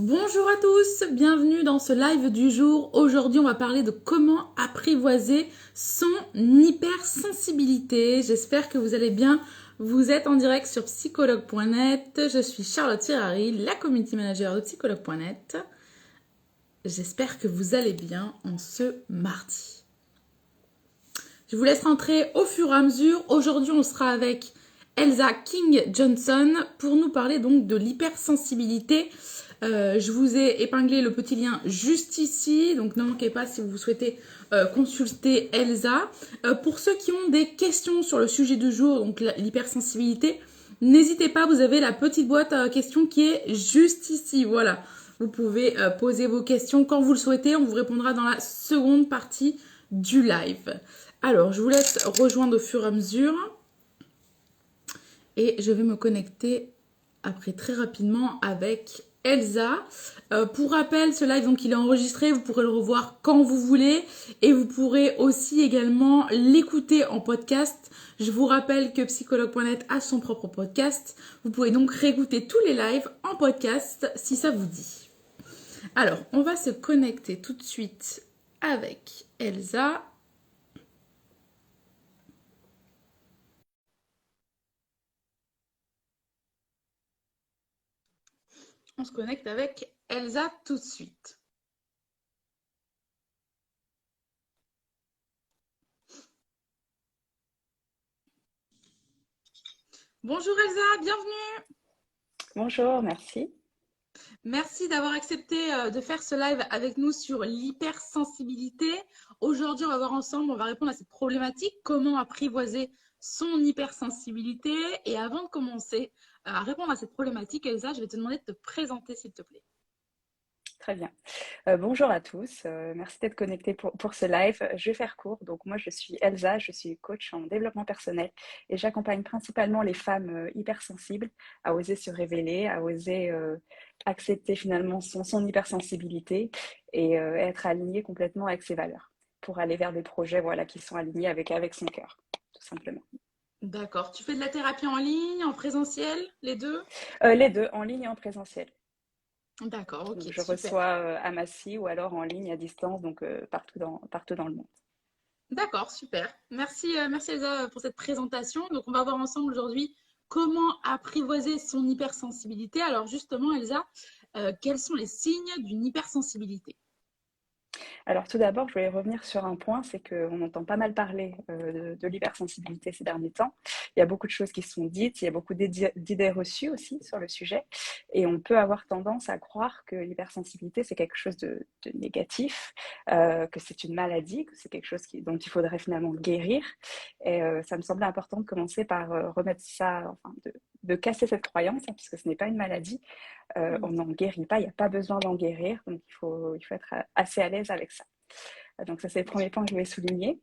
Bonjour à tous, bienvenue dans ce live du jour. Aujourd'hui, on va parler de comment apprivoiser son hypersensibilité. J'espère que vous allez bien. Vous êtes en direct sur psychologue.net. Je suis Charlotte Ferrari, la community manager de psychologue.net. J'espère que vous allez bien en ce mardi. Je vous laisse rentrer au fur et à mesure. Aujourd'hui, on sera avec Elsa King-Johnson pour nous parler donc de l'hypersensibilité. Je vous ai épinglé le petit lien juste ici, donc ne manquez pas si vous souhaitez consulter Elsa. Pour ceux qui ont des questions sur le sujet du jour, donc l'hypersensibilité, n'hésitez pas, vous avez la petite boîte à questions qui est juste ici, voilà. Vous pouvez poser vos questions quand vous le souhaitez, on vous répondra dans la seconde partie du live. Alors, je vous laisse rejoindre au fur et à mesure et je vais me connecter après très rapidement avec Elsa. Pour rappel, ce live donc il est enregistré, vous pourrez le revoir quand vous voulez et vous pourrez aussi également l'écouter en podcast. Je vous rappelle que psychologue.net a son propre podcast. Vous pouvez donc réécouter tous les lives en podcast si ça vous dit. Alors, on va se connecter tout de suite avec Elsa. On se connecte avec Elsa tout de suite. Bonjour Elsa, bienvenue. Bonjour, merci. Merci d'avoir accepté de faire ce live avec nous sur l'hypersensibilité. Aujourd'hui, on va voir ensemble, on va répondre à cette problématique, comment apprivoiser son hypersensibilité. Et avant de commencer à répondre à cette problématique, Elsa, je vais te demander de te présenter, s'il te plaît. Très bien. Bonjour à tous. Merci d'être connectés pour ce live. Je vais faire court. Donc, moi, je suis Elsa, je suis coach en développement personnel et j'accompagne principalement les femmes hypersensibles à oser se révéler, à oser accepter finalement son hypersensibilité et être alignées complètement avec ses valeurs pour aller vers des projets voilà, qui sont alignés avec son cœur, tout simplement. D'accord. Tu fais de la thérapie en ligne, en présentiel, les deux? Les deux, en ligne et en présentiel. D'accord, ok, Donc, je super. reçois à Massy ou alors en ligne à distance, donc partout dans le monde. D'accord, super. Merci, merci Elsa pour cette présentation. Donc, on va voir ensemble aujourd'hui comment apprivoiser son hypersensibilité. Alors, justement, Elsa, quels sont les signes d'une hypersensibilité? Alors tout d'abord, je voulais revenir sur un point, c'est qu'on entend pas mal parler de l'hypersensibilité ces derniers temps. Il y a beaucoup de choses qui sont dites, il y a beaucoup d'idées reçues aussi sur le sujet, et on peut avoir tendance à croire que l'hypersensibilité, c'est quelque chose de négatif, que c'est une maladie, que c'est quelque chose dont il faudrait finalement guérir. Et ça me semblait important de commencer par remettre ça, enfin de casser cette croyance, hein, puisque ce n'est pas une maladie, on n'en guérit pas, il n'y a pas besoin d'en guérir, donc il faut être assez à l'aise avec ça. Donc ça, c'est le premier point que je vais souligner.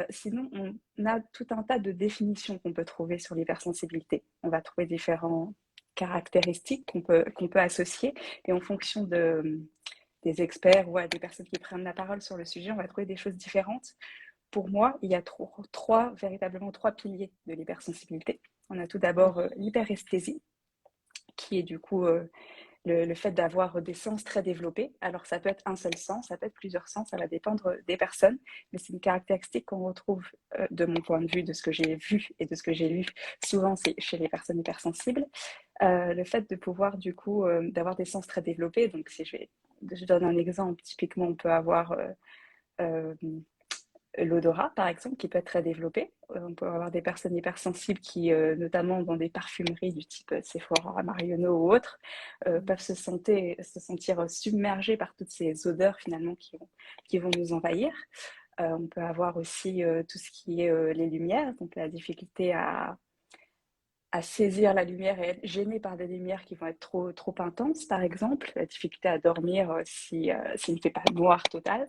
Sinon, on a tout un tas de définitions qu'on peut trouver sur l'hypersensibilité. On va trouver différentes caractéristiques qu'on peut associer, et en fonction des experts ou des personnes qui prennent la parole sur le sujet, on va trouver des choses différentes. Pour moi, il y a véritablement trois piliers de l'hypersensibilité. On a tout d'abord Oui. l'hyperesthésie, qui est du coup le fait d'avoir des sens très développés. Alors ça peut être un seul sens, ça peut être plusieurs sens, ça va dépendre des personnes, mais c'est une caractéristique qu'on retrouve de mon point de vue, de ce que j'ai vu et de ce que j'ai lu, souvent c'est chez les personnes hypersensibles. Le fait de pouvoir du coup d'avoir des sens très développés, donc si je donne un exemple, typiquement on peut avoir euh, l'odorat, par exemple, qui peut être très développé. On peut avoir des personnes hypersensibles qui, notamment dans des parfumeries du type Sephora, Marionneau ou autres, peuvent se sentir submergées par toutes ces odeurs finalement qui vont nous envahir. On peut avoir aussi tout ce qui est les lumières, donc la difficulté à saisir la lumière et être gêné par des lumières qui vont être trop intenses, par exemple, la difficulté à dormir s'il ne fait pas noir total,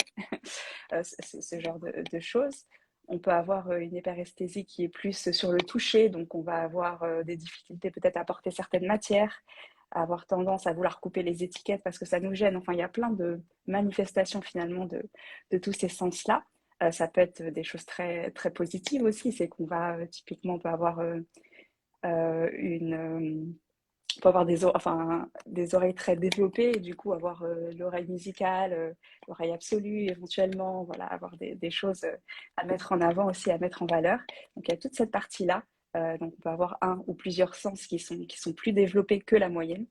ce genre de choses. On peut avoir une hyperesthésie qui est plus sur le toucher, donc on va avoir des difficultés peut-être à porter certaines matières, à avoir tendance à vouloir couper les étiquettes parce que ça nous gêne. Enfin, il y a plein de manifestations finalement de tous ces sens-là. Ça peut être des choses très positives aussi, c'est qu'on va typiquement on peut avoir une on peut avoir des oreilles très développées et du coup avoir l'oreille musicale, l'oreille absolue éventuellement, voilà, avoir des choses à mettre en avant aussi, à mettre en valeur. Donc il y a toute cette partie-là. Donc on peut avoir un ou plusieurs sens qui sont plus développés que la moyenne,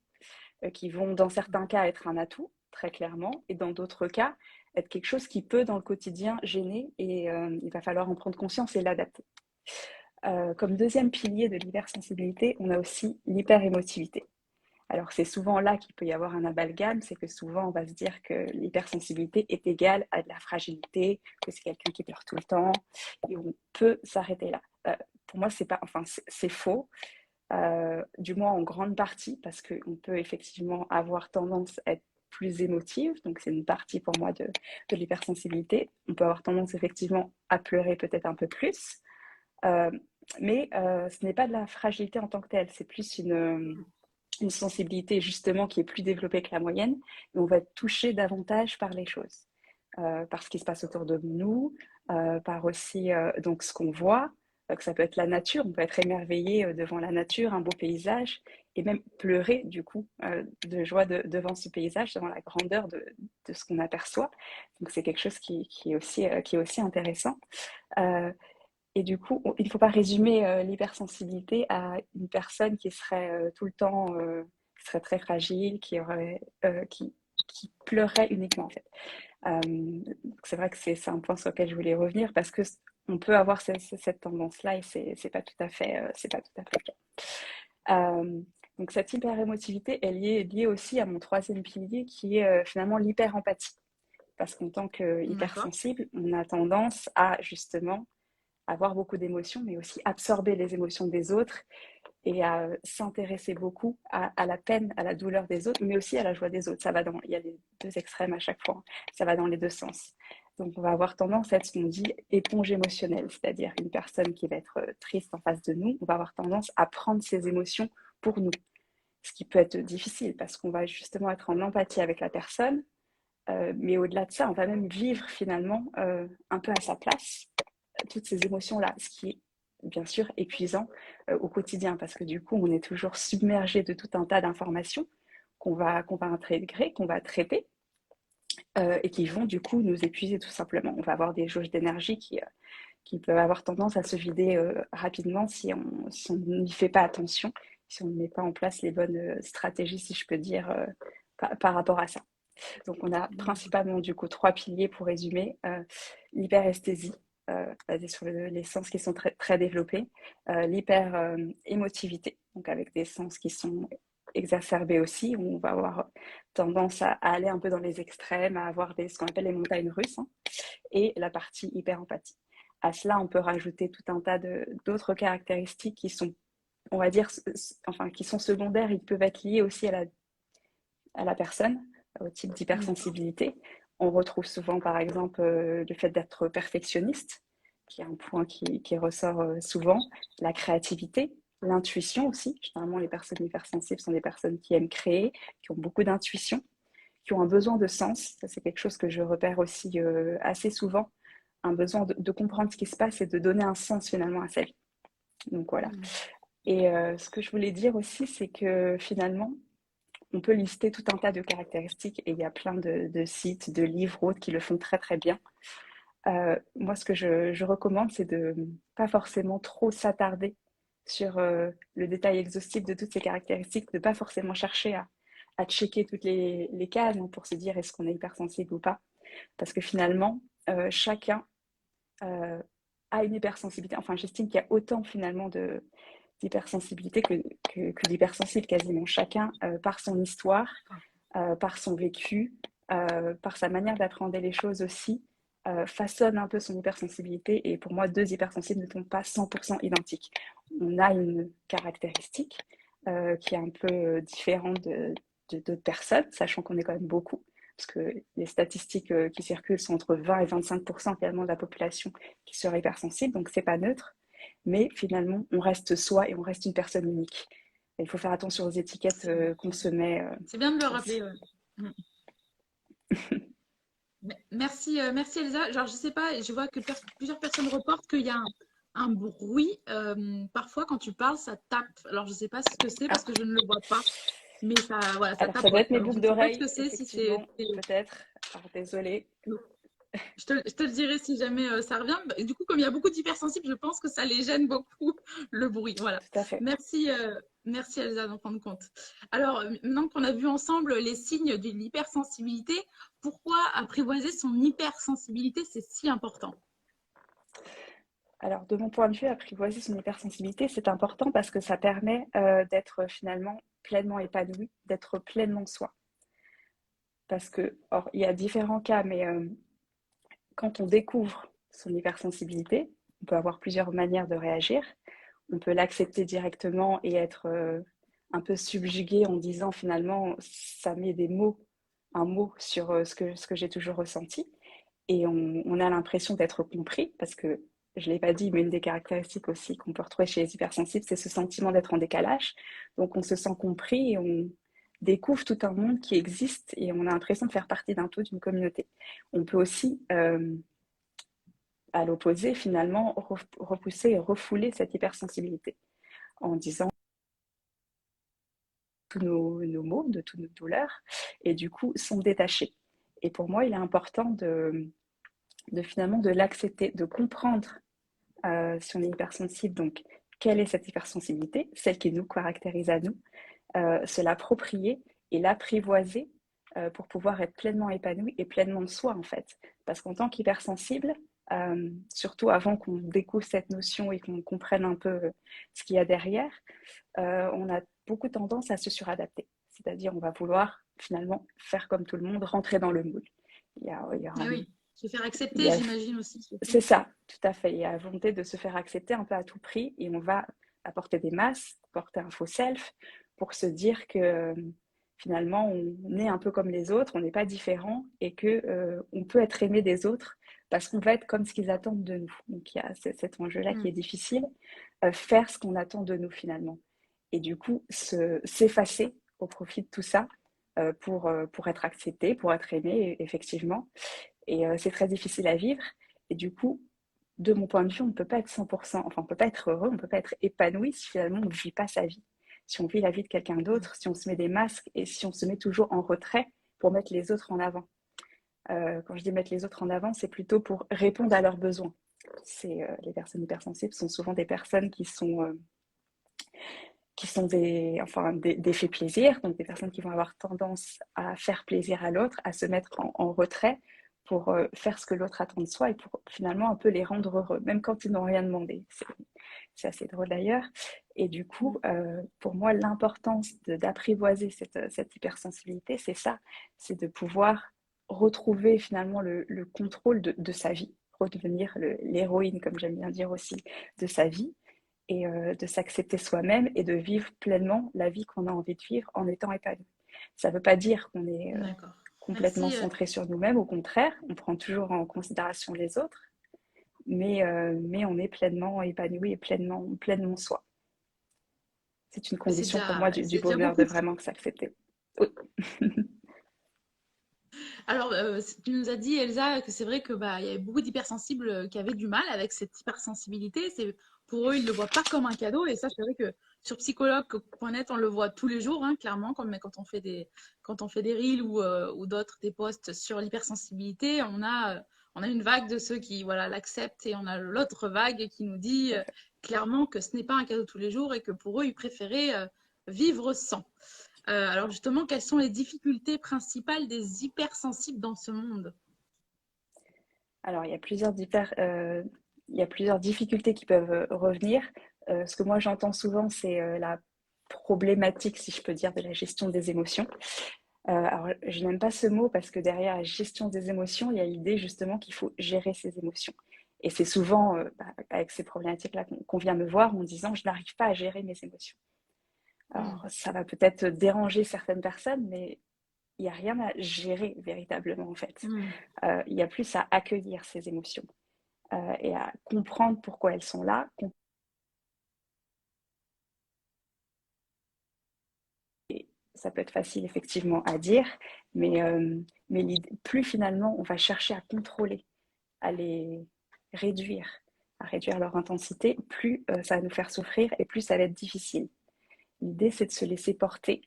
qui vont dans certains cas être un atout, très clairement, et dans d'autres cas être quelque chose qui peut dans le quotidien gêner et il va falloir en prendre conscience et l'adapter. Comme deuxième pilier de l'hypersensibilité, on a aussi l'hyperémotivité. Alors c'est souvent là qu'il peut y avoir un amalgame, c'est que souvent on va se dire que l'hypersensibilité est égale à de la fragilité, que c'est quelqu'un qui pleure tout le temps, et on peut s'arrêter là. Pour moi, c'est pas, enfin, c'est faux, du moins en grande partie, parce qu'on peut effectivement avoir tendance à être plus émotive, donc c'est une partie pour moi de l'hypersensibilité. On peut avoir tendance effectivement à pleurer peut-être un peu plus, euh, mais ce n'est pas de la fragilité en tant que telle, c'est plus une sensibilité justement qui est plus développée que la moyenne, et on va être touché davantage par les choses, par ce qui se passe autour de nous, par aussi donc ce qu'on voit, que ça peut être la nature, on peut être émerveillé devant la nature, un beau paysage, et même pleurer du coup de joie devant ce paysage, devant la grandeur de ce qu'on aperçoit. Donc c'est quelque chose qui est aussi intéressant. Euh, et du coup, il ne faut pas résumer l'hypersensibilité à une personne qui serait tout le temps, qui serait très fragile, qui pleurerait uniquement en fait. C'est vrai que c'est un point sur lequel je voulais revenir parce que on peut avoir cette tendance-là et c'est pas tout à fait, c'est pas tout à fait le cas. Donc cette hyper-émotivité, elle est liée aussi à mon troisième pilier qui est finalement l'hyper-empathie. Parce qu'en tant D'accord. qu'hypersensible, on a tendance à justement avoir beaucoup d'émotions, mais aussi absorber les émotions des autres et à s'intéresser beaucoup à la peine, à la douleur des autres, mais aussi à la joie des autres. Il y a les deux extrêmes à chaque fois. Ça va dans les deux sens. Donc, on va avoir tendance à être ce qu'on dit éponge émotionnelle, c'est-à-dire une personne qui va être triste en face de nous, on va avoir tendance à prendre ses émotions pour nous, ce qui peut être difficile parce qu'on va justement être en empathie avec la personne, mais au-delà de ça, on va même vivre finalement un peu à sa place toutes ces émotions-là, ce qui est bien sûr épuisant au quotidien parce que du coup, on est toujours submergé de tout un tas d'informations qu'on va intégrer, qu'on va traiter et qui vont du coup nous épuiser tout simplement. On va avoir des jauges d'énergie qui peuvent avoir tendance à se vider rapidement si on n'y fait pas attention, si on ne met pas en place les bonnes stratégies, si je peux dire, par rapport à ça. Donc, on a principalement du coup trois piliers pour résumer. L'hyperesthésie, basée sur les sens qui sont très, très développés. L'hyper-émotivité, donc avec des sens qui sont exacerbés aussi, où on va avoir tendance à aller un peu dans les extrêmes, à avoir ce qu'on appelle les montagnes russes, hein, et la partie hyper-empathie. À cela, on peut rajouter tout un tas d'autres caractéristiques qui sont, on va dire, enfin, qui sont secondaires. Ils peuvent être liés aussi à la personne, au type D'accord. d'hypersensibilité. On retrouve souvent, par exemple, le fait d'être perfectionniste, qui est un point qui ressort souvent, la créativité, l'intuition aussi. Généralement, les personnes hypersensibles sont des personnes qui aiment créer, qui ont beaucoup d'intuition, qui ont un besoin de sens. Ça, c'est quelque chose que je repère aussi assez souvent, un besoin de comprendre ce qui se passe et de donner un sens finalement à sa vie. Donc voilà. Et ce que je voulais dire aussi, c'est que finalement, on peut lister tout un tas de caractéristiques et il y a plein de sites, de livres autres qui le font très très bien. Moi, ce que je recommande, c'est de pas forcément trop s'attarder sur le détail exhaustif de toutes ces caractéristiques, de pas forcément chercher à checker toutes les cases hein, pour se dire est-ce qu'on est hypersensible ou pas. Parce que finalement, chacun euh, a une hypersensibilité. Enfin, j'estime qu'il y a autant finalement d'hypersensibilité que d'hypersensible quasiment. Chacun, par son histoire, par son vécu, par sa manière d'appréhender les choses aussi, façonne un peu son hypersensibilité. Et pour moi, deux hypersensibles ne sont pas 100% identiques. On a une caractéristique qui est un peu différente d'autres personnes, sachant qu'on est quand même beaucoup, parce que les statistiques qui circulent sont entre 20 et 25% finalement de la population qui serait hypersensible, donc c'est pas neutre. Mais finalement, on reste soi et on reste une personne unique. Et il faut faire attention aux étiquettes qu'on se met C'est bien de le aussi. rappeler. Ouais. Mm. Merci, merci Elsa. Genre, je sais pas, je vois que plusieurs personnes reportent qu'il y a un bruit. Parfois, quand tu parles, ça tape. Alors, je sais pas ce que c'est parce Ah, que je ne le vois pas, mais ça, voilà, ça alors ça doit tapote. être mes Alors, je boucles ne sais pas ce que d'oreilles, c'est, si c'est... effectivement, peut-être. Alors désolée. Je te le dirai si jamais ça revient. Bah, du coup, comme il y a beaucoup d'hypersensibles, je pense que ça les gêne beaucoup, le bruit. Voilà. Tout à fait. Merci, merci Elsa d'en prendre compte. Alors, maintenant qu'on a vu ensemble les signes d'une hypersensibilité, pourquoi apprivoiser son hypersensibilité, c'est si important? Alors, de mon point de vue, apprivoiser son hypersensibilité, c'est important parce que ça permet d'être finalement pleinement épanoui, d'être pleinement soi. Parce que, or, il y a différents cas, mais quand on découvre son hypersensibilité, on peut avoir plusieurs manières de réagir. On peut l'accepter directement et être un peu subjugué en disant finalement, ça met des mots, un mot sur ce que j'ai toujours ressenti. Et on a l'impression d'être compris, parce que je ne l'ai pas dit, mais une des caractéristiques aussi qu'on peut retrouver chez les hypersensibles, c'est ce sentiment d'être en décalage. Donc on se sent compris et on découvre tout un monde qui existe et on a l'impression de faire partie d'un tout, d'une communauté. On peut aussi, à l'opposé, finalement, repousser et refouler cette hypersensibilité en disant tous nos maux, de toutes nos douleurs, et du coup s'en détacher. Et pour moi, il est important de finalement de l'accepter, de comprendre si on est hypersensible, donc quelle est cette hypersensibilité, celle qui nous caractérise à nous, se l'approprier et l'apprivoiser pour pouvoir être pleinement épanoui et pleinement soi en fait. Parce qu'en tant qu'hypersensible, surtout avant qu'on découvre cette notion et qu'on comprenne un peu ce qu'il y a derrière, on a beaucoup tendance à se suradapter. C'est-à-dire on va vouloir finalement faire comme tout le monde, rentrer dans le moule. Il y a Ah oui, se faire il accepter, y a j'imagine aussi, surtout. c'est ça, tout à fait. Il y a la volonté de se faire accepter un peu à tout prix et on va apporter des masques, porter un faux self pour se dire que finalement on est un peu comme les autres, on n'est pas différent et que on peut être aimé des autres parce qu'on va être comme ce qu'ils attendent de nous. Donc il y a cet enjeu-là qui est Mm. difficile, faire ce qu'on attend de nous finalement. Et du coup, s'effacer au profit de tout ça pour être accepté, pour être aimé, effectivement. Et c'est très difficile à vivre. Et du coup, de mon point de vue, on ne peut pas être 100%, enfin, on ne peut pas être heureux, on ne peut pas être épanoui si finalement on ne vit pas sa vie. Si on vit la vie de quelqu'un Mm. d'autre, si on se met des masques et si on se met toujours en retrait pour mettre les autres en avant. Quand je dis mettre les autres en avant, c'est plutôt pour répondre à leurs besoins. Les personnes hypersensibles sont souvent des personnes qui sont des faits plaisir, donc des personnes qui vont avoir tendance à faire plaisir à l'autre, à se mettre en retrait pour faire ce que l'autre attend de soi et pour finalement un peu les rendre heureux, même quand ils n'ont rien demandé. C'est assez drôle d'ailleurs. Et du coup, Mm. pour moi, l'importance d'apprivoiser cette hypersensibilité, c'est ça, c'est de pouvoir retrouver finalement le contrôle de sa vie, redevenir l'héroïne, comme j'aime bien dire aussi, de sa vie et de s'accepter soi-même et de vivre pleinement la vie qu'on a envie de vivre en étant épanoui. Ça ne veut pas dire qu'on est D'accord. complètement Merci. centré sur nous-mêmes, au contraire, on prend toujours en considération les autres, mais on est pleinement épanoui et pleinement soi. C'est une condition pour moi du C'est déjà bonheur de beaucoup. vraiment s'accepter. Oui. Alors, tu nous as dit, Elsa, que c'est vrai que bah, il y avait beaucoup d'hypersensibles qui avaient du mal avec cette hypersensibilité. C'est, pour eux, ils ne le voient pas comme un cadeau. Et ça, c'est vrai que sur psychologue.net, on le voit tous les jours, hein, clairement, quand on fait des reels ou d'autres, des posts sur l'hypersensibilité, on a une vague de ceux qui voilà, l'acceptent et on a l'autre vague qui nous dit clairement que ce n'est pas un cadeau tous les jours et que pour eux, ils préféraient vivre sans. Alors justement, quelles sont les difficultés principales des hypersensibles dans ce monde? Alors, il y a plusieurs difficultés qui peuvent revenir. Ce que moi j'entends souvent, c'est la problématique, si je peux dire, de la gestion des émotions. Alors, je n'aime pas ce mot parce que derrière la gestion des émotions, il y a l'idée justement qu'il faut gérer ses émotions. Et c'est souvent avec ces problématiques-là qu'on vient me voir en disant je n'arrive pas à gérer mes émotions. Hmm. Alors, ça va peut-être déranger certaines personnes, mais il n'y a rien à gérer véritablement en fait. Hmm. Il y a plus à accueillir ces émotions et à comprendre pourquoi elles sont là. Ça peut être facile effectivement à dire, mais plus finalement on va chercher à contrôler, à les réduire à réduire leur intensité, plus ça va nous faire souffrir et plus ça va être difficile. L'idée, c'est de se laisser porter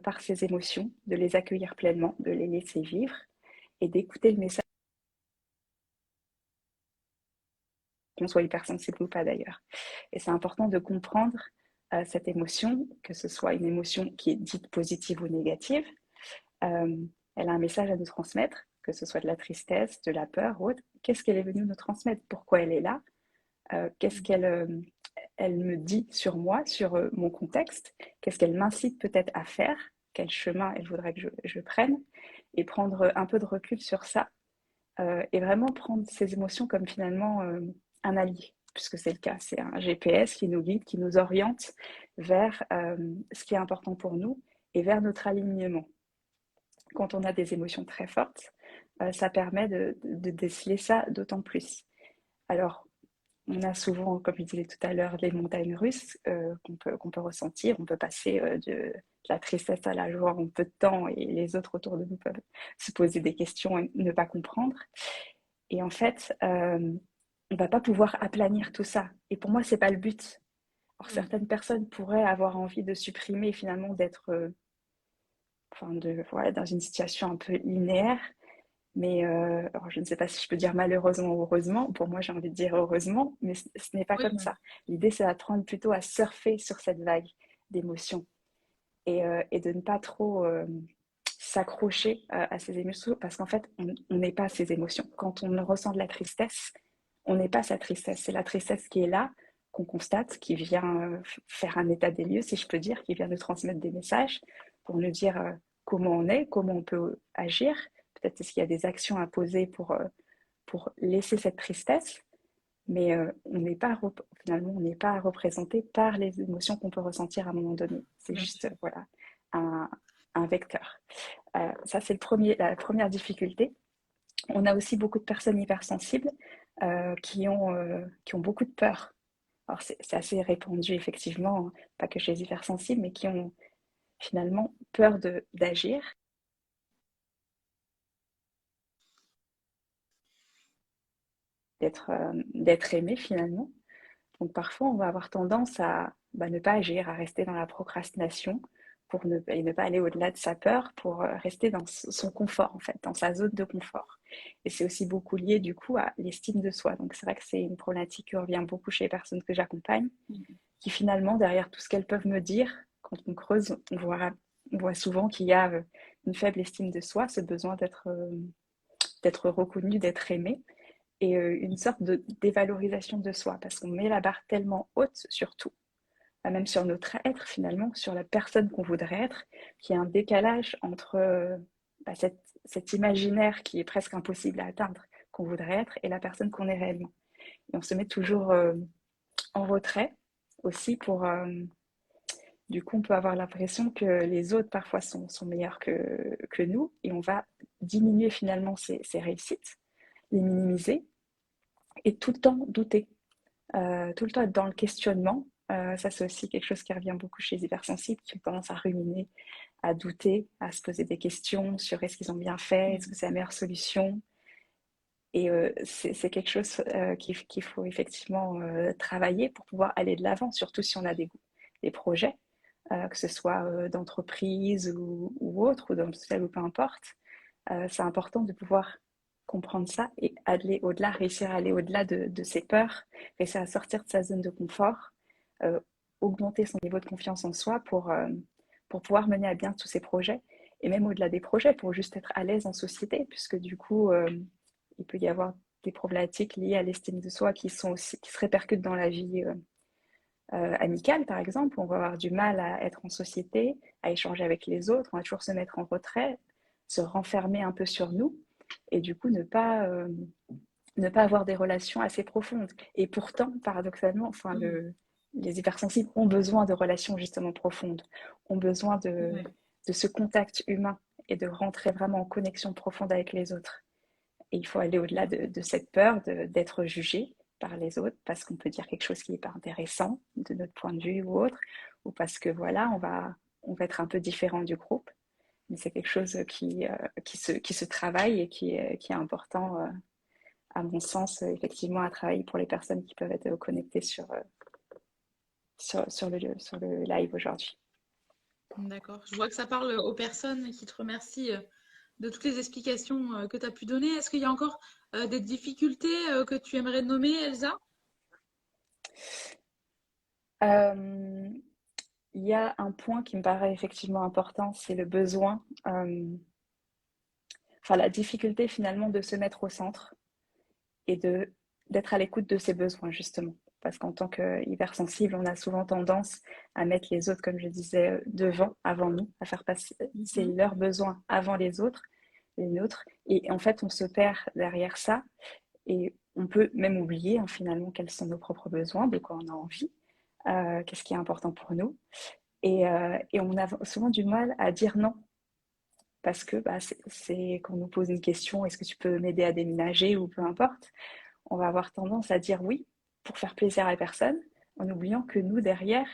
par ces émotions, de les accueillir pleinement, de les laisser vivre et d'écouter le message, qu'on soit hypersensible ou pas d'ailleurs. Et c'est important de comprendre cette émotion, que ce soit une émotion qui est dite positive ou négative. Elle a un message à nous transmettre, que ce soit de la tristesse, de la peur ou autre. Qu'est-ce qu'elle est venue nous transmettre? Pourquoi elle est là? Qu'est-ce qu'elle elle me dit sur moi, sur mon contexte? Qu'est-ce qu'elle m'incite peut-être à faire? Quel chemin elle voudrait que je prenne? Et prendre un peu de recul sur ça. Et vraiment prendre ces émotions comme finalement un allié, puisque c'est le cas. C'est un GPS qui nous guide, qui nous oriente vers ce qui est important pour nous et vers notre alignement. Quand on a des émotions très fortes, ça permet de déceler ça d'autant plus. Alors, on a souvent, comme je disais tout à l'heure, les montagnes russes qu'on peut ressentir. On peut passer de la tristesse à la joie en peu de temps et les autres autour de nous peuvent se poser des questions et ne pas comprendre. Et en fait, on ne va pas pouvoir aplanir tout ça. Et pour moi, ce n'est pas le but. Alors, certaines personnes pourraient avoir envie de supprimer finalement d'être voilà, dans une situation un peu linéaire. Mais alors je ne sais pas si je peux dire malheureusement ou heureusement. Pour moi, j'ai envie de dire heureusement, mais ce n'est pas Oui, comme ça. L'idée, c'est d'apprendre plutôt à surfer sur cette vague d'émotions et de ne pas trop s'accrocher à ces émotions parce qu'en fait, on n'est pas ces émotions. Quand on ressent de la tristesse, on n'est pas sa tristesse. C'est la tristesse qui est là, qu'on constate, qui vient faire un état des lieux, si je peux dire, qui vient nous transmettre des messages pour nous dire comment on est, comment on peut agir. Peut-être est-ce qu'il y a des actions à poser pour laisser cette tristesse, mais on n'est pas finalement on n'est pas représenté par les émotions qu'on peut ressentir à un moment donné. C'est bien juste sûr. voilà un, un vecteur. Ça c'est la première difficulté. On a aussi beaucoup de personnes hypersensibles qui ont beaucoup de peur. Alors c'est assez répandu effectivement, hein, pas que chez les hypersensibles, mais qui ont finalement peur d'agir, d'être aimé finalement. Donc parfois, on va avoir tendance à ne pas agir, à rester dans la procrastination et ne pas aller au-delà de sa peur pour rester dans son confort, en fait, dans sa zone de confort. Et c'est aussi beaucoup lié, du coup, à l'estime de soi. Donc c'est vrai que c'est une problématique qui revient beaucoup chez les personnes que j'accompagne, qui finalement, derrière tout ce qu'elles peuvent me dire, quand on creuse, on voit souvent qu'il y a une faible estime de soi, ce besoin d'être reconnu, d'être aimé et une sorte de dévalorisation de soi, parce qu'on met la barre tellement haute sur tout, même sur notre être finalement, sur la personne qu'on voudrait être, qu'il y a un décalage entre cet imaginaire qui est presque impossible à atteindre, qu'on voudrait être, et la personne qu'on est réellement. Et on se met toujours en retrait aussi du coup, on peut avoir l'impression que les autres parfois sont meilleurs que nous, et on va diminuer finalement ces réussites, les minimiser, et tout le temps douter. Tout le temps être dans le questionnement. Ça, c'est aussi quelque chose qui revient beaucoup chez les hypersensibles, qui ont tendance à ruminer, à douter, à se poser des questions sur est-ce qu'ils ont bien fait, est-ce que c'est la meilleure solution. Et c'est quelque chose qu'il faut effectivement travailler pour pouvoir aller de l'avant, surtout si on a des projets, que ce soit d'entreprise ou autre, ou dans le social ou peu importe. C'est important de pouvoir comprendre ça et aller au-delà, réussir à aller au-delà de ses peurs, réussir à sortir de sa zone de confort, euh, augmenter son niveau de confiance en soi pour pouvoir mener à bien tous ses projets et même au-delà des projets, pour juste être à l'aise en société, puisque du coup, il peut y avoir des problématiques liées à l'estime de soi qui se répercutent dans la vie amicale, par exemple. On va avoir du mal à être en société, à échanger avec les autres, on va toujours se mettre en retrait, se renfermer un peu sur nous et du coup ne pas avoir des relations assez profondes. Et pourtant, paradoxalement, les hypersensibles ont besoin de relations justement profondes, ont besoin Ouais. de ce contact humain et de rentrer vraiment en connexion profonde avec les autres. Et il faut aller au-delà de cette peur d'être jugé par les autres parce qu'on peut dire quelque chose qui n'est pas intéressant de notre point de vue ou autre, ou parce que voilà, on va être un peu différent du groupe. Mais c'est quelque chose qui se travaille et qui est important à mon sens, effectivement, à travailler pour les personnes qui peuvent être connectées sur le live aujourd'hui. D'accord. Je vois que ça parle aux personnes qui te remercient de toutes les explications que tu as pu donner. Est-ce qu'il y a encore des difficultés que tu aimerais nommer, Elsa? Euh, il y a un point qui me paraît effectivement important, c'est le besoin, enfin la difficulté finalement de se mettre au centre et d'être à l'écoute de ses besoins justement. Parce qu'en tant qu'hypersensible, on a souvent tendance à mettre les autres, comme je disais, devant, avant nous, à faire passer Mhm. leurs besoins avant les autres, les nôtres. Et en fait, on se perd derrière ça et on peut même oublier hein, finalement quels sont nos propres besoins, de quoi on a envie, qu'est-ce qui est important pour nous. Et on a souvent du mal à dire non parce que bah, c'est quand on nous pose une question, est-ce que tu peux m'aider à déménager ou peu importe, on va avoir tendance à dire oui pour faire plaisir à la personne, en oubliant que nous, derrière,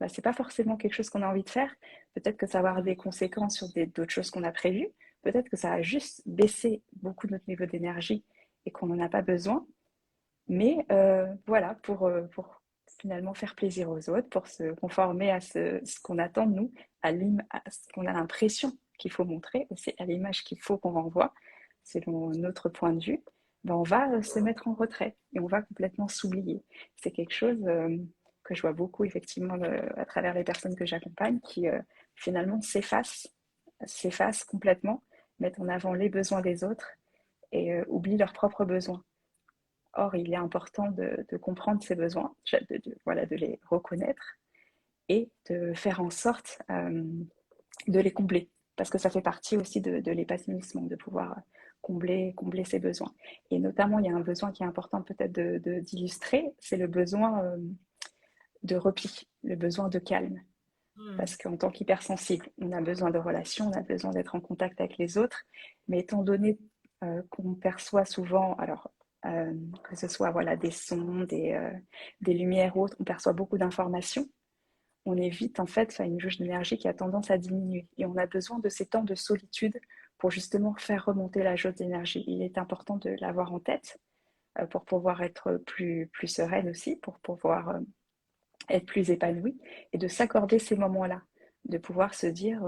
bah, c'est pas forcément quelque chose qu'on a envie de faire. Peut-être que ça va avoir des conséquences sur d'autres choses qu'on a prévues. Peut-être que ça va juste baisser beaucoup notre niveau d'énergie et qu'on n'en a pas besoin. Mais voilà, pour finalement faire plaisir aux autres, pour se conformer à ce qu'on attend de nous, à ce qu'on a l'impression qu'il faut montrer, aussi à l'image qu'il faut qu'on renvoie, selon notre point de vue, ben on va se mettre en retrait et on va complètement s'oublier. C'est quelque chose que je vois beaucoup effectivement à travers les personnes que j'accompagne qui finalement s'effacent complètement, mettent en avant les besoins des autres et oublient leurs propres besoins. Or, il est important de comprendre ces besoins, voilà, de les reconnaître et de faire en sorte de les combler. Parce que ça fait partie aussi de l'épanouissement, de pouvoir combler ses besoins. Et notamment, il y a un besoin qui est important peut-être d'illustrer, c'est le besoin de repli, le besoin de calme. Hmm. Parce qu'en tant qu'hypersensible, on a besoin de relations, on a besoin d'être en contact avec les autres. Mais étant donné qu'on perçoit souvent, alors que ce soit voilà, des sons, des lumières ou autres, on perçoit beaucoup d'informations. On est vite en fait à une jauge d'énergie qui a tendance à diminuer. Et on a besoin de ces temps de solitude pour justement faire remonter la jauge d'énergie. Il est important de l'avoir en tête pour pouvoir être plus sereine aussi, pour pouvoir être plus épanouie et de s'accorder ces moments-là, de pouvoir se dire,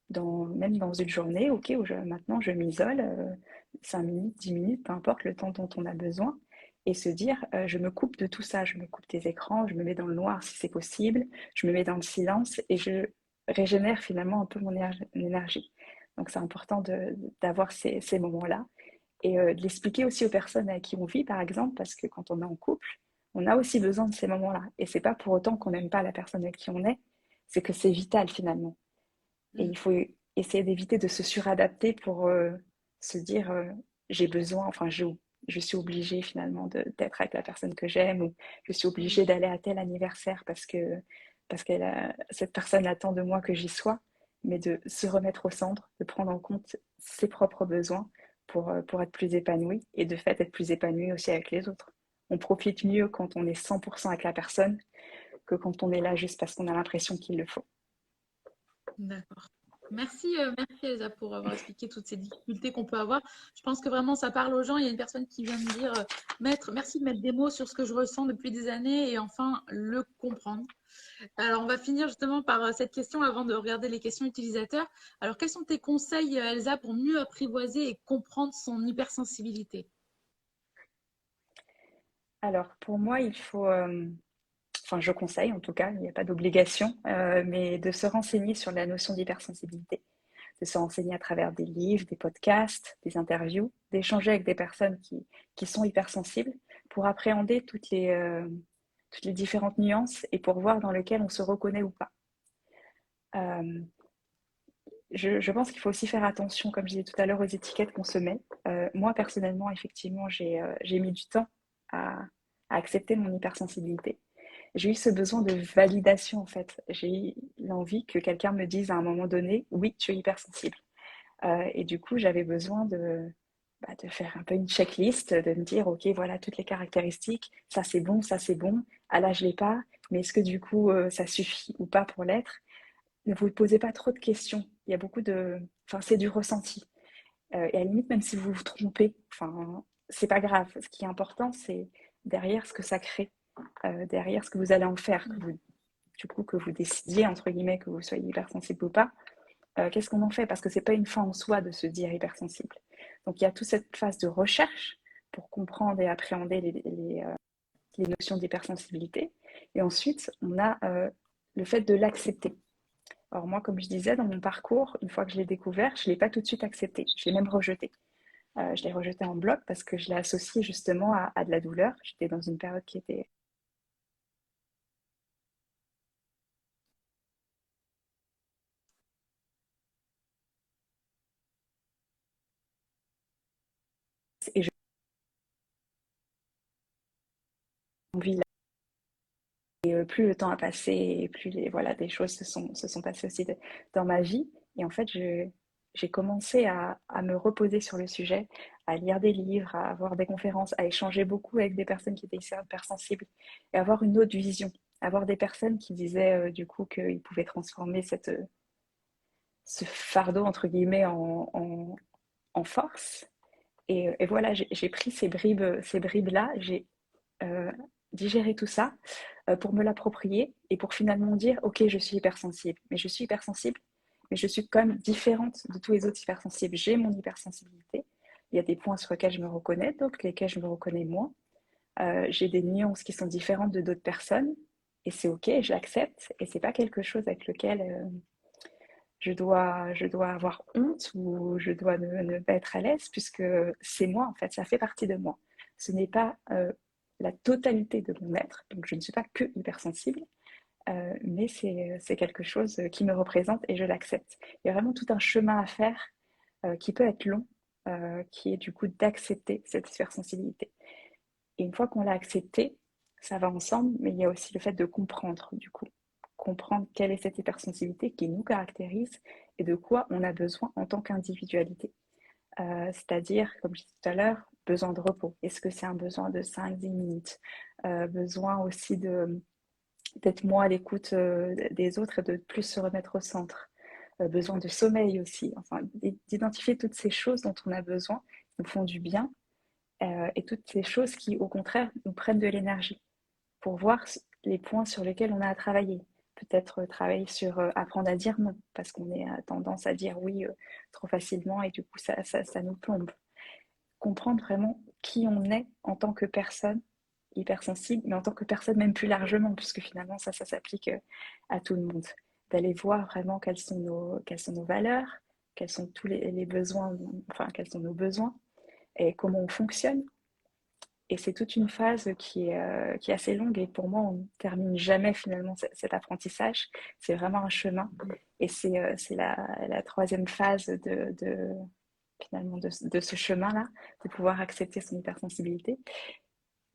même dans une journée, ok, maintenant je m'isole, 5 minutes, 10 minutes, peu importe le temps dont on a besoin, et se dire, je me coupe de tout ça, je me coupe des écrans, je me mets dans le noir si c'est possible, je me mets dans le silence et je régénère finalement un peu mon énergie. Donc c'est important d'avoir ces moments-là et de l'expliquer aussi aux personnes avec qui on vit, par exemple, parce que quand on est en couple, on a aussi besoin de ces moments-là. Et c'est pas pour autant qu'on n'aime pas la personne avec qui on est, c'est que c'est vital finalement. Et Hmm. il faut essayer d'éviter de se suradapter pour se dire j'ai besoin, enfin je suis obligée finalement d'être avec la personne que j'aime ou je suis obligée Oui. d'aller à tel anniversaire parce que cette personne attend de moi que j'y sois, mais de se remettre au centre, de prendre en compte ses propres besoins pour être plus épanoui et de fait être plus épanoui aussi avec les autres. On profite mieux quand on est 100% avec la personne que quand on est là juste parce qu'on a l'impression qu'il le faut. D'accord. Merci Elsa pour avoir expliqué toutes ces difficultés qu'on peut avoir. Je pense que vraiment ça parle aux gens. Il y a une personne qui vient me dire, merci de mettre des mots sur ce que je ressens depuis des années et enfin le comprendre. Alors on va finir justement par cette question avant de regarder les questions utilisateurs. Alors quels sont tes conseils Elsa pour mieux apprivoiser et comprendre son hypersensibilité? Alors pour moi, il faut enfin je conseille en tout cas, il n'y a pas d'obligation, mais de se renseigner sur la notion d'hypersensibilité, de se renseigner à travers des livres, des podcasts, des interviews, d'échanger avec des personnes qui sont hypersensibles pour appréhender toutes les différentes nuances et pour voir dans lequel on se reconnaît ou pas. Euh, je pense qu'il faut aussi faire attention, comme je disais tout à l'heure, aux étiquettes qu'on se met. Moi, personnellement, effectivement, j'ai mis du temps à accepter mon hypersensibilité. J'ai eu ce besoin de validation, en fait. J'ai eu l'envie que quelqu'un me dise à un moment donné, oui, tu es hypersensible. Et du coup, j'avais besoin de faire un peu une checklist, de me dire, OK, voilà toutes les caractéristiques, ça c'est bon, ah là, je l'ai pas, mais est-ce que du coup, ça suffit ou pas pour l'être? Ne vous posez pas trop de questions. Enfin, c'est du ressenti. Et à la limite, même si vous vous trompez, enfin, c'est pas grave. Ce qui est important, c'est derrière ce que ça crée, derrière ce que vous allez en faire, du coup, que vous décidiez, entre guillemets, que vous soyez hypersensible ou pas. Qu'est-ce qu'on en fait? Parce que c'est pas une fin en soi de se dire hypersensible. Donc il y a toute cette phase de recherche pour comprendre et appréhender les notions d'hypersensibilité. Et ensuite, on a le fait de l'accepter. Alors moi, comme je disais, dans mon parcours, une fois que je l'ai découvert, je ne l'ai pas tout de suite accepté. Je l'ai même rejeté. Je l'ai rejeté en bloc parce que je l'ai associé justement à de la douleur. J'étais dans une période qui était... Et je vis et plus le temps a passé et plus voilà, des choses se sont passées aussi dans ma vie. Et en fait, j'ai commencé à me reposer sur le sujet, à lire des livres, à avoir des conférences, à échanger beaucoup avec des personnes qui étaient hypersensibles et avoir une autre vision. Avoir des personnes qui disaient du coup qu'ils pouvaient transformer ce fardeau, entre guillemets, en force. Et voilà, j'ai pris ces bribes-là, j'ai euh, digéré tout ça pour me l'approprier et pour finalement dire, ok, je suis hypersensible, mais je suis hypersensible, mais je suis quand même différente de tous les autres hypersensibles. J'ai mon hypersensibilité. Il y a des points sur lesquels je me reconnais, d'autres lesquels je me reconnais moins. J'ai des nuances qui sont différentes de d'autres personnes et c'est ok, je l'accepte et c'est pas quelque chose avec lequel je dois avoir honte ou je dois ne pas être à l'aise puisque c'est moi en fait, ça fait partie de moi. Ce n'est pas la totalité de mon être, donc je ne suis pas que hypersensible, mais c'est quelque chose qui me représente et je l'accepte. Il y a vraiment tout un chemin à faire qui peut être long, qui est du coup d'accepter cette hypersensibilité. Et une fois qu'on l'a accepté, ça va ensemble, mais il y a aussi le fait de comprendre, du coup. Comprendre quelle est cette hypersensibilité qui nous caractérise et de quoi on a besoin en tant qu'individualité. C'est-à-dire, comme je disais tout à l'heure, besoin de repos. Est-ce que c'est un besoin de 5-10 minutes? Besoin aussi d'être moins à l'écoute des autres et de plus se remettre au centre. Besoin de sommeil aussi. Enfin, d'identifier toutes ces choses dont on a besoin, qui nous font du bien et toutes ces choses qui, au contraire, nous prennent de l'énergie pour voir les points sur lesquels on a à travailler. Peut-être travailler sur apprendre à dire non, parce qu'on est tendance à dire oui trop facilement et du coup ça nous plombe. Comprendre vraiment qui on est en tant que personne hypersensible, mais en tant que personne même plus largement, puisque finalement ça s'applique à tout le monde. D'aller voir vraiment quelles sont nos valeurs, quels sont tous les besoins, enfin quels sont nos besoins et comment on fonctionne. Et c'est toute une phase qui est assez longue et pour moi, on ne termine jamais finalement cet apprentissage. C'est vraiment un chemin et c'est la troisième phase finalement de ce chemin-là, de pouvoir accepter son hypersensibilité.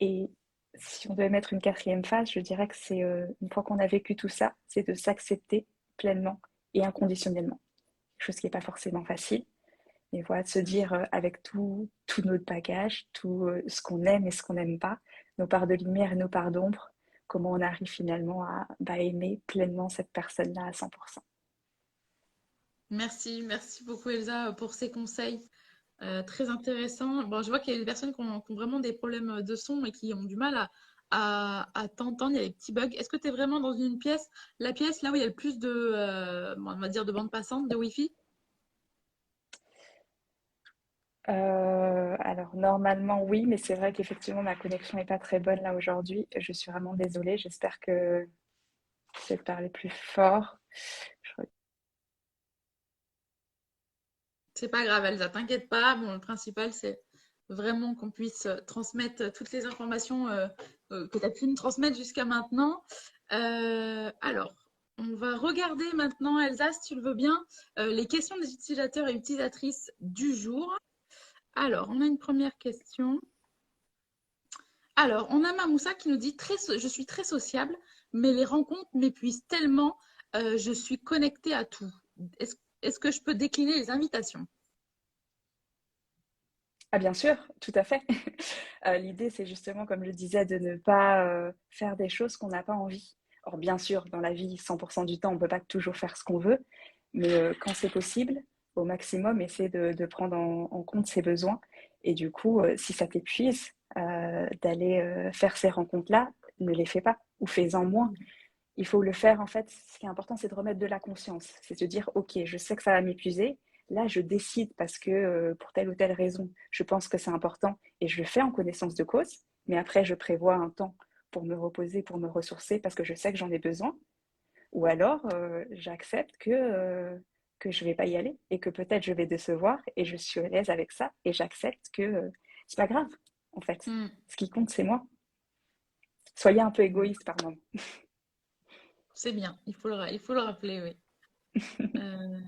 Et si on devait mettre une quatrième phase, je dirais que c'est une fois qu'on a vécu tout ça, c'est de s'accepter pleinement et inconditionnellement. Quelque chose qui n'est pas forcément facile. Et voilà, de se dire avec tout notre bagage, tout ce qu'on aime et ce qu'on n'aime pas, nos parts de lumière et nos parts d'ombre, comment on arrive finalement à aimer pleinement cette personne-là à 100%. Merci, merci beaucoup Elsa pour ces conseils très intéressants. Bon, je vois qu'il y a des personnes qui ont vraiment des problèmes de son et qui ont du mal à t'entendre. Il y a des petits bugs. Est-ce que tu es vraiment dans une pièce, la pièce là où il y a le plus de, on va dire, de bandes passantes, de Wi-Fi? Alors normalement oui, mais c'est vrai qu'effectivement ma connexion n'est pas très bonne là aujourd'hui. Je suis vraiment désolée. J'espère que je vais parler plus fort. Je... C'est pas grave, Elsa, t'inquiète pas. Bon, le principal, c'est vraiment qu'on puisse transmettre toutes les informations que tu as pu me transmettre jusqu'à maintenant. Alors, on va regarder maintenant, Elsa, si tu le veux bien, les questions des utilisateurs et utilisatrices du jour. Alors, on a une première question. Alors, on a Mamoussa qui nous dit je suis très sociable, mais les rencontres m'épuisent tellement, je suis connectée à tout. Est-ce que je peux décliner les invitations? Ah bien sûr, tout à fait. L'idée c'est justement, comme je disais, de ne pas faire des choses qu'on n'a pas envie. Or bien sûr, dans la vie, 100% du temps, on ne peut pas toujours faire ce qu'on veut, mais quand c'est possible, au maximum, essaie de prendre en compte ses besoins. Et du coup, si ça t'épuise d'aller faire ces rencontres-là, ne les fais pas ou fais-en moins. Il faut le faire, en fait, ce qui est important, c'est de remettre de la conscience. C'est de dire, OK, je sais que ça va m'épuiser. Là, je décide parce que pour telle ou telle raison, je pense que c'est important et je le fais en connaissance de cause. Mais après, je prévois un temps pour me reposer, pour me ressourcer parce que je sais que j'en ai besoin. Ou alors, j'accepte que je vais pas y aller et que peut-être je vais décevoir et je suis à l'aise avec ça et j'accepte que c'est pas grave, en fait. Mm. Ce qui compte, c'est moi. Soyez un peu égoïste par moment. C'est bien, il faut le rappeler, oui. Euh,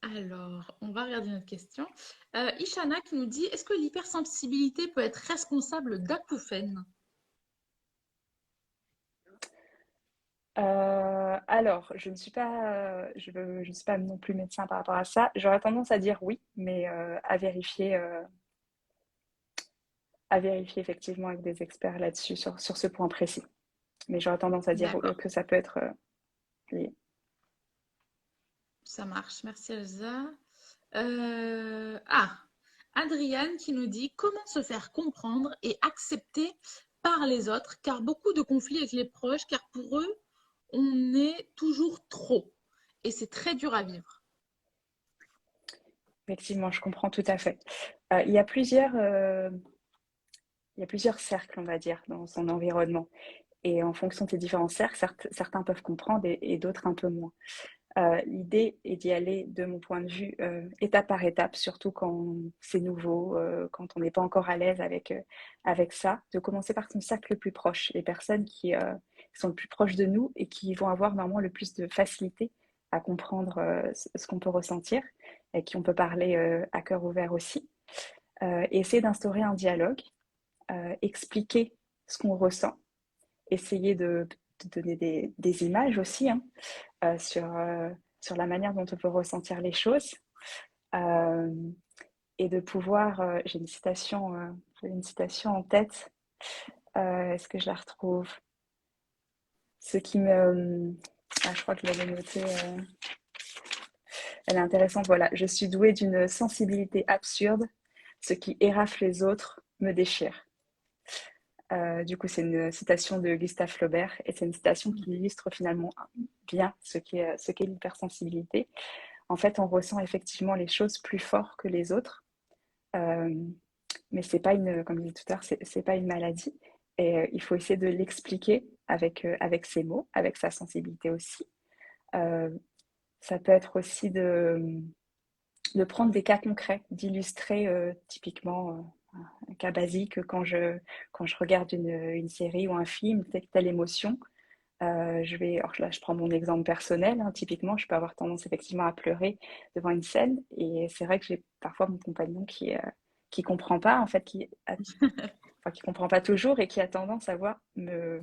alors, on va regarder notre question. Ishana qui nous dit, est-ce que l'hypersensibilité peut être responsable d'acouphènes? Alors, je ne suis pas non plus médecin par rapport à ça. J'aurais tendance à dire oui, mais à vérifier effectivement avec des experts là-dessus, sur ce point précis. Mais j'aurais tendance à dire D'accord, que ça peut être lié. ça marche. Merci Elsa. Ah, Adriane qui nous dit comment se faire comprendre et accepter par les autres, car beaucoup de conflits avec les proches, car pour eux, on est toujours trop. Et c'est très dur à vivre. Effectivement, je comprends tout à fait. Il y a plusieurs cercles, on va dire, dans son environnement. Et en fonction de ces différents cercles, certains peuvent comprendre et d'autres un peu moins. L'idée est d'y aller, de mon point de vue, étape par étape, surtout quand c'est nouveau, quand on n'est pas encore à l'aise avec ça, de commencer par son cercle le plus proche, les personnes qui sont le plus proches de nous et qui vont avoir normalement le plus de facilité à comprendre ce qu'on peut ressentir et qui on peut parler à cœur ouvert aussi. Et essayer d'instaurer un dialogue, expliquer ce qu'on ressent, essayer de donner des images aussi, hein, sur la manière dont on peut ressentir les choses. Euh, et de pouvoir, j'ai une citation en tête, est-ce que je la retrouve? Ce qui me... Ah, je crois que je l'avais notée, elle est intéressante, voilà. Je suis douée d'une sensibilité absurde, ce qui érafle les autres me déchire. Du coup, c'est une citation de Gustave Flaubert et c'est une citation qui illustre finalement bien ce qu'est l'hypersensibilité. En fait, on ressent effectivement les choses plus fort que les autres, euh, mais c'est pas comme je disais tout à l'heure, c'est pas une maladie. Et il faut essayer de l'expliquer avec ses mots, avec sa sensibilité aussi. Euh, Ça peut être aussi de prendre des cas concrets, d'illustrer typiquement un cas basique quand je regarde une série ou un film, telle émotion. Alors là, je prends mon exemple personnel, hein, typiquement, je peux avoir tendance effectivement à pleurer devant une scène. Et c'est vrai que j'ai parfois mon compagnon qui comprend pas, en fait, enfin, qui comprend pas toujours et qui a tendance à me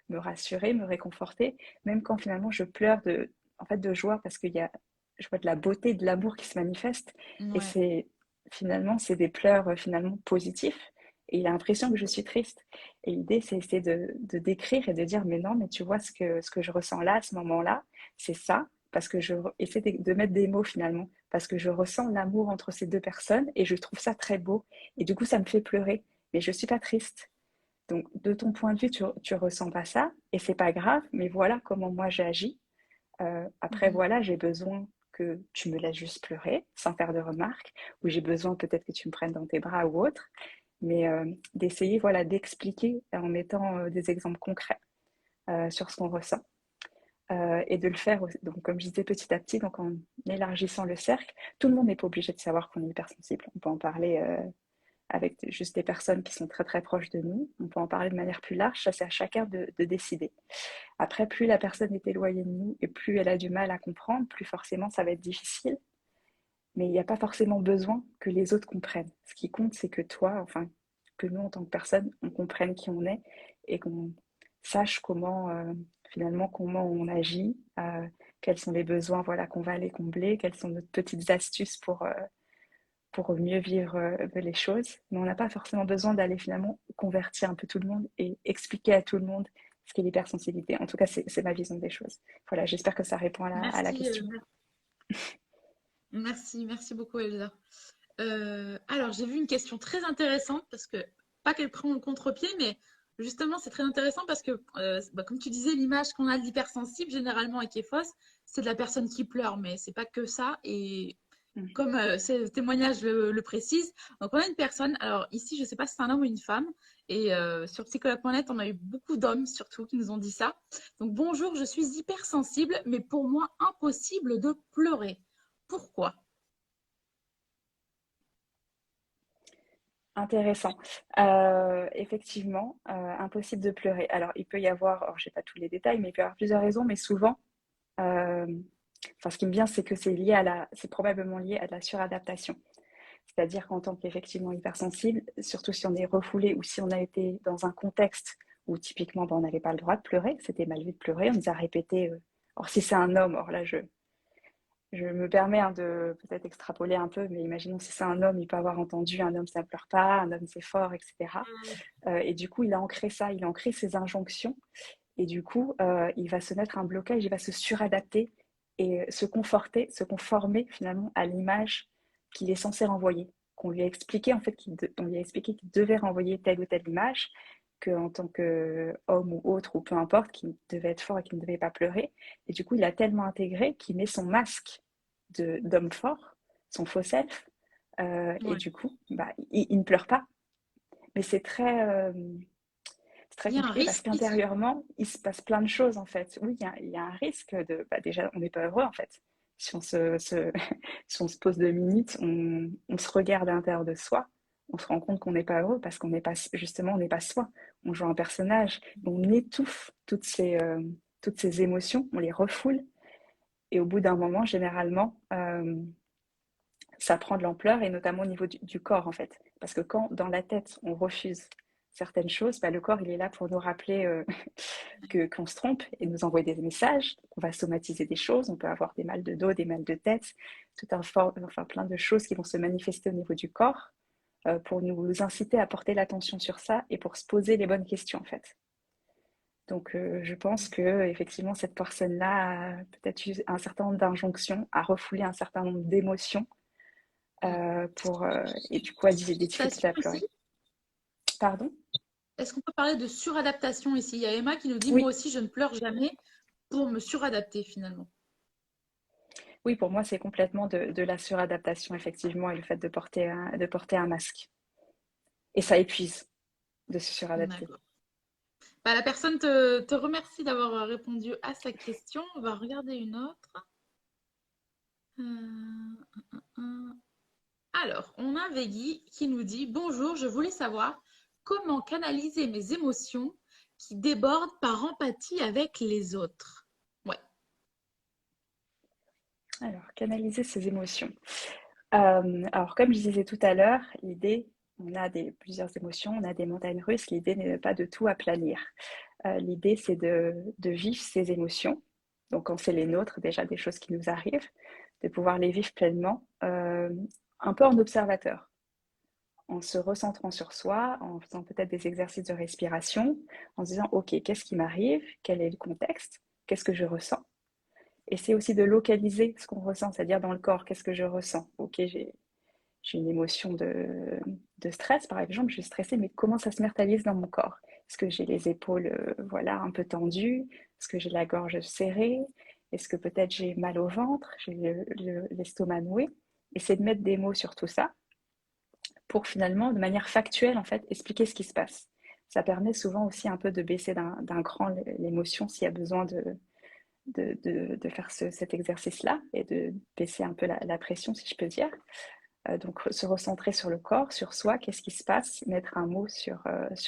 rassurer, me réconforter, même quand finalement je pleure en fait, de joie parce je vois de la beauté, de l'amour qui se manifeste. Et Ouais. c'est des pleurs finalement positifs. Et il a l'impression que je suis triste. Et l'idée, c'est essayer de décrire et de dire, mais non, mais tu vois ce que je ressens là, à ce moment-là, c'est ça, parce que essaie de mettre des mots finalement, parce que je ressens l'amour entre ces deux personnes et je trouve ça très beau. Et du coup, ça me fait pleurer, mais je suis pas triste. Donc, de ton point de vue, tu ressens pas ça et c'est pas grave, mais voilà comment moi j'agis. Après, Mhm. voilà, j'ai besoin que tu me laisses juste pleurer sans faire de remarques, ou j'ai besoin peut-être que tu me prennes dans tes bras ou autre, mais d'essayer, voilà, d'expliquer en mettant des exemples concrets sur ce qu'on ressent. Et de le faire, donc, comme je disais, petit à petit, donc en élargissant le cercle. Tout le monde n'est pas obligé de savoir qu'on est hypersensible. On peut en parler avec juste des personnes qui sont très très proches de nous. On peut en parler de manière plus large, ça c'est à chacun de décider. Après, plus la personne est éloignée de nous et plus elle a du mal à comprendre, plus forcément ça va être difficile. Mais il n'y a pas forcément besoin que les autres comprennent. Ce qui compte, c'est que toi, enfin, que nous en tant que personne, on comprenne qui on est et qu'on sache finalement, comment on agit, quels sont les besoins, voilà, qu'on va aller combler, quelles sont nos petites astuces pour mieux vivre les choses. Mais on n'a pas forcément besoin d'aller finalement convertir un peu tout le monde et expliquer à tout le monde ce qu'est l'hypersensibilité. En tout cas, c'est ma vision des choses. Voilà, j'espère que ça répond à la Merci, question. Merci beaucoup Elsa. Alors, j'ai vu une question très intéressante parce que, pas qu'elle prend le contre-pied, mais justement, c'est très intéressant parce que, comme tu disais, l'image qu'on a de l'hypersensible généralement et qui est fausse, c'est de la personne qui pleure, mais c'est pas que ça. Et Mm. comme ce témoignage le précise, donc on a une personne, alors ici, je sais pas si c'est un homme ou une femme, et sur psychologue.net, on a eu beaucoup d'hommes surtout qui nous ont dit ça. Donc, bonjour, je suis hypersensible, mais pour moi, impossible de pleurer. Pourquoi? Intéressant. Effectivement, impossible de pleurer. Alors, il peut y avoir, alors je n'ai pas tous les détails, mais il peut y avoir plusieurs raisons, mais souvent, euh, enfin, ce qui me vient, c'est que c'est probablement lié à de la suradaptation. C'est-à-dire qu'en tant qu'effectivement hypersensible, surtout si on est refoulé ou si on a été dans un contexte où typiquement ben, on n'avait pas le droit de pleurer, c'était mal vu de pleurer, on nous a répété, or si c'est un homme, or là je me permets hein, de peut-être extrapoler un peu, mais imaginons si c'est un homme, il peut avoir entendu un homme ça ne pleure pas, un homme c'est fort, etc. Et du coup, il a ancré ça, il a ancré ses injonctions, et du coup, il va se mettre un blocage, il va se suradapter et se conforter, se conformer finalement à l'image qu'il est censé renvoyer. Qu'on lui a expliqué en fait, on lui a expliqué qu'il devait renvoyer telle ou telle image, qu'en tant qu'homme ou autre, ou peu importe, qu'il devait être fort et qu'il ne devait pas pleurer. Et du coup, il a tellement intégré qu'il met son masque d'homme fort, son faux self, et Ouais. du coup, bah, il ne pleure pas. Mais c'est très Il y a un compliqué parce risque ici. qu'intérieurement, il se passe plein de choses en fait. Oui, il y a un risque de. Bah, déjà, on n'est pas heureux en fait. Si on si on se pose 2 minutes, on se regarde à l'intérieur de soi, on se rend compte qu'on n'est pas heureux parce qu'on n'est pas, justement, on n'est pas soi. On joue un personnage, on étouffe toutes ces émotions, on les refoule. Et au bout d'un moment, généralement, ça prend de l'ampleur et notamment au niveau du corps en fait. Parce que quand dans la tête on refuse certaines choses, bah, le corps il est là pour nous rappeler qu'on se trompe et nous envoyer des messages. On va somatiser des choses, on peut avoir des mal de dos, des mal de tête, enfin plein de choses qui vont se manifester au niveau du corps pour nous inciter à porter l'attention sur ça et pour se poser les bonnes questions en fait. Donc je pense que effectivement cette personne-là a peut-être eu un certain nombre d'injonctions, a refoulé un certain nombre d'émotions Mm. et du coup, elle disait des difficultés Adaptation à ici? pleurer. Pardon? Est-ce qu'on peut parler de suradaptation ici? Il y a Emma qui nous dit, moi Oui, aussi, je ne pleure jamais pour me suradapter finalement. oui, pour moi, c'est complètement de la suradaptation, effectivement, et le fait de porter un masque. Et ça épuise de se suradapter. D'accord. Bah, la personne te remercie d'avoir répondu à sa question. On va regarder une autre. Un. Alors, on a Veggie qui nous dit, bonjour, je voulais savoir comment canaliser mes émotions qui débordent par empathie avec les autres. Ouais. Alors, canaliser ses émotions. Alors, comme je disais tout à l'heure, l'idée, on a plusieurs émotions, on a des montagnes russes. L'idée n'est pas de tout aplanir. L'idée, c'est de vivre ces émotions. Donc, quand c'est les nôtres, déjà des choses qui nous arrivent, de pouvoir les vivre pleinement, un peu en observateur, en se recentrant sur soi, en faisant peut-être des exercices de respiration, en se disant, OK, qu'est-ce qui m'arrive? Quel est le contexte? Qu'est-ce que je ressens? Et c'est aussi de localiser ce qu'on ressent, c'est-à-dire dans le corps, qu'est-ce que je ressens? OK, j'ai une émotion de stress, par exemple, je suis stressée, mais comment ça se matérialise dans mon corps? Est-ce que j'ai les épaules voilà, un peu tendues? Est-ce que j'ai la gorge serrée? Est-ce que peut-être j'ai mal au ventre? J'ai l'estomac noué? Et c'est de mettre des mots sur tout ça pour finalement, de manière factuelle, en fait, expliquer ce qui se passe. Ça permet souvent aussi un peu de baisser d'un cran l'émotion s'il y a besoin de faire cet exercice-là et de baisser un peu la pression, si je peux dire. Donc, se recentrer sur le corps, sur soi, qu'est-ce qui se passe, mettre un mot sur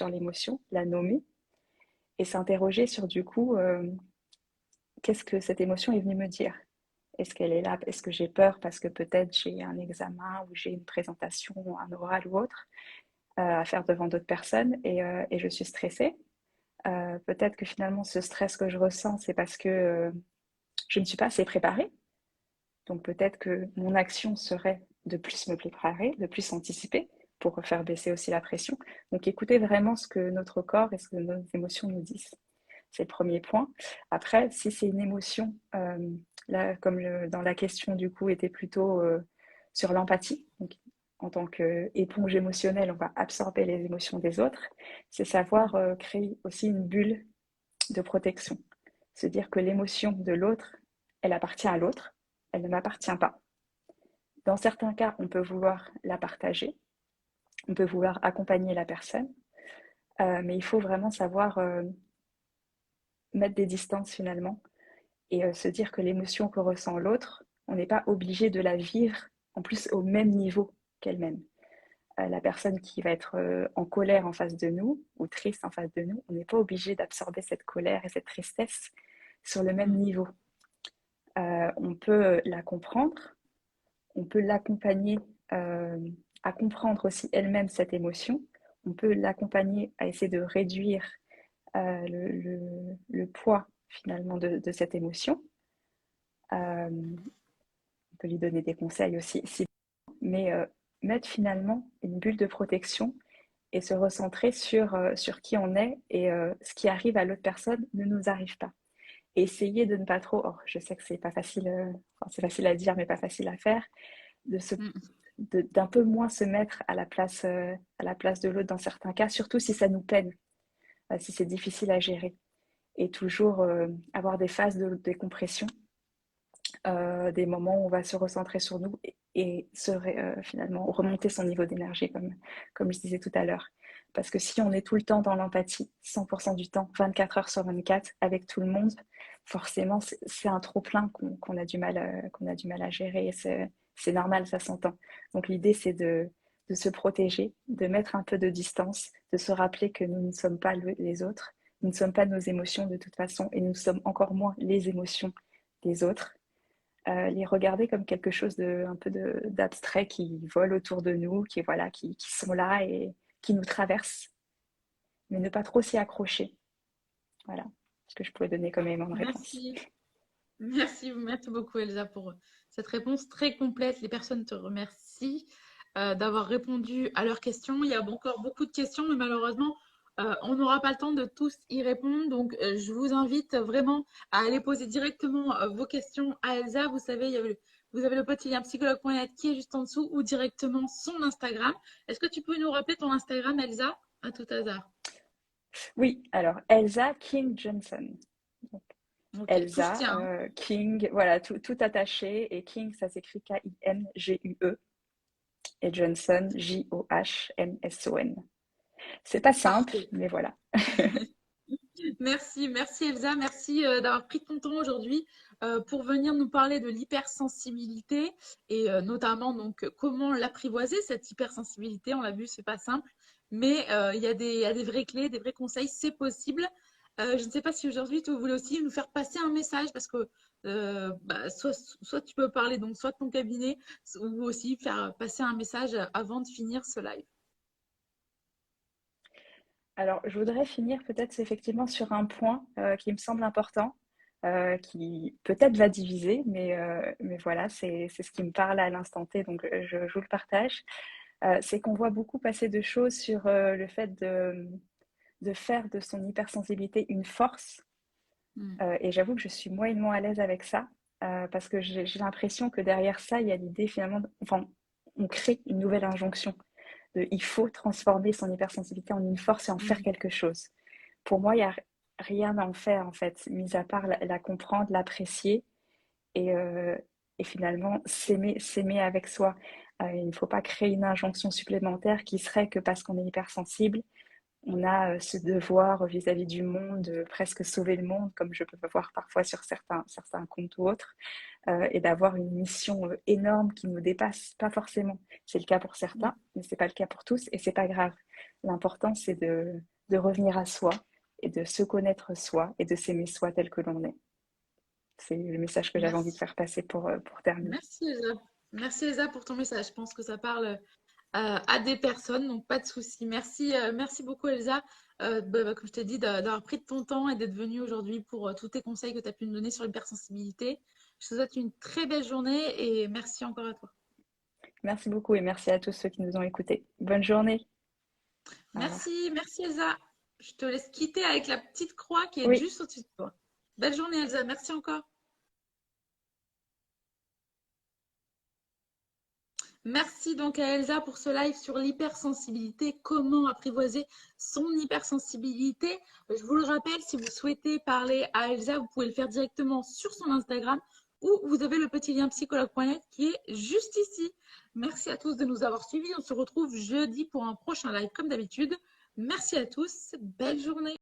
l'émotion, la nommer et s'interroger sur du coup, qu'est-ce que cette émotion est venue me dire? Est-ce qu'elle est là? Est-ce que j'ai peur parce que peut-être j'ai un examen ou j'ai une présentation, un oral ou autre à faire devant d'autres personnes et je suis stressée? Peut-être que finalement, ce stress que je ressens, c'est parce que je ne suis pas assez préparée. Donc peut-être que mon action serait de plus me préparer, de plus anticiper pour faire baisser aussi la pression. Donc écoutez vraiment ce que notre corps et ce que nos émotions nous disent. C'est le premier point. Après, si c'est une émotion, là, comme dans la question du coup était plutôt sur l'empathie, donc en tant qu'éponge émotionnelle, on va absorber les émotions des autres, c'est savoir créer aussi une bulle de protection. Se dire que l'émotion de l'autre, elle appartient à l'autre, elle ne m'appartient pas. Dans certains cas, on peut vouloir la partager, on peut vouloir accompagner la personne, mais il faut vraiment savoir mettre des distances finalement et se dire que l'émotion que ressent l'autre, on n'est pas obligé de la vivre en plus au même niveau qu'elle-même. La personne qui va être en colère en face de nous ou triste en face de nous, on n'est pas obligé d'absorber cette colère et cette tristesse sur le même Mm. niveau. On peut la comprendre, on peut l'accompagner à comprendre aussi elle-même cette émotion, on peut l'accompagner à essayer de réduire le poids finalement de cette émotion. On peut lui donner des conseils aussi, mais mettre finalement une bulle de protection et se recentrer sur qui on est et ce qui arrive à l'autre personne ne nous arrive pas. Et essayer de ne pas trop, oh, je sais que c'est pas facile, enfin, c'est facile à dire mais pas facile à faire, Mm. d'un peu moins se mettre à la place de l'autre dans certains cas, surtout si ça nous peine, si c'est difficile à gérer. Et toujours avoir des phases de décompression, des moments où on va se recentrer sur nous finalement remonter son niveau d'énergie, comme je disais tout à l'heure. Parce que si on est tout le temps dans l'empathie, 100% du temps, 24 heures sur 24, avec tout le monde, forcément, c'est un trop-plein qu'on a du mal à gérer. Et c'est normal, ça s'entend. Donc l'idée, c'est de se protéger, de mettre un peu de distance, de se rappeler que nous ne sommes pas les autres, nous ne sommes pas nos émotions de toute façon, et nous sommes encore moins les émotions des autres. Les regarder comme quelque chose un peu d'abstrait qui vole autour de nous, qui sont là et qui nous traversent, mais ne pas trop s'y accrocher. Voilà ce que je pourrais donner comme élément de réponse. Merci. Merci beaucoup Elsa pour cette réponse très complète. Les personnes te remercient d'avoir répondu à leurs questions. Il y a encore beaucoup de questions, mais malheureusement, on n'aura pas le temps de tous y répondre. Donc, je vous invite vraiment à aller poser directement vos questions à Elsa. Vous savez, vous avez le petit lien psychologue.net qui est juste en dessous ou directement son Instagram. Est-ce que tu peux nous rappeler ton Instagram, Elsa, à tout hasard? Oui, alors Elsa King Johnson. Donc, Ok, tout se Elsa tient, hein. King, voilà, tout attaché. Et King, ça s'écrit Kingue. Et Johnson, Johmson. C'est pas simple, Parfait. mais voilà. Merci Elsa, merci d'avoir pris ton temps aujourd'hui pour venir nous parler de l'hypersensibilité et notamment donc comment l'apprivoiser cette hypersensibilité. On l'a vu, c'est pas simple, mais il y a des vraies clés, des vrais conseils, c'est possible. Je ne sais pas si aujourd'hui tu voulais aussi nous faire passer un message parce que soit tu peux parler donc soit de ton cabinet ou aussi faire passer un message avant de finir ce live. Alors, je voudrais finir peut-être effectivement sur un point qui me semble important, qui peut-être va diviser, mais voilà, c'est ce qui me parle à l'instant T, donc je vous le partage. C'est qu'on voit beaucoup passer de choses sur le fait de faire de son hypersensibilité une force. Mm. Et j'avoue que je suis moyennement à l'aise avec ça, parce que j'ai l'impression que derrière ça, il y a l'idée finalement, enfin, on crée une nouvelle injonction il faut transformer son hypersensibilité en une force et en faire Mm. quelque chose. Pour moi, il n'y a rien à en faire, en fait, mis à part la comprendre, l'apprécier et, euh, et finalement s'aimer avec soi. Il ne faut pas créer une injonction supplémentaire qui serait que parce qu'on est hypersensible, on a ce devoir vis-à-vis du monde de presque sauver le monde, comme je peux voir parfois sur certains comptes ou autres, et d'avoir une mission énorme qui nous dépasse. Pas forcément. C'est le cas pour certains, mais c'est pas le cas pour tous, et c'est pas grave. L'important, c'est de revenir à soi et de se connaître soi et de s'aimer soi tel que l'on est. C'est le message que j'avais envie de Merci. faire passer pour terminer. Merci Elsa. Merci Elsa pour ton message. Je pense que ça parle à des personnes, donc pas de souci. Merci beaucoup Elsa, comme je t'ai dit, d'avoir pris de ton temps et d'être venue aujourd'hui pour tous tes conseils que tu as pu nous donner sur l'hypersensibilité. Je te souhaite une très belle journée et merci encore à toi. Merci beaucoup et merci à tous ceux qui nous ont écoutés. Bonne journée. Au revoir. Merci Elsa. Je te laisse quitter avec la petite croix qui est Oui, juste au-dessus de toi. Belle journée, Elsa. Merci encore. Merci donc à Elsa pour ce live sur l'hypersensibilité, comment apprivoiser son hypersensibilité. Je vous le rappelle, si vous souhaitez parler à Elsa, vous pouvez le faire directement sur son Instagram ou vous avez le petit lien psychologue.net qui est juste ici. Merci à tous de nous avoir suivis. On se retrouve jeudi pour un prochain live comme d'habitude. Merci à tous. Belle journée.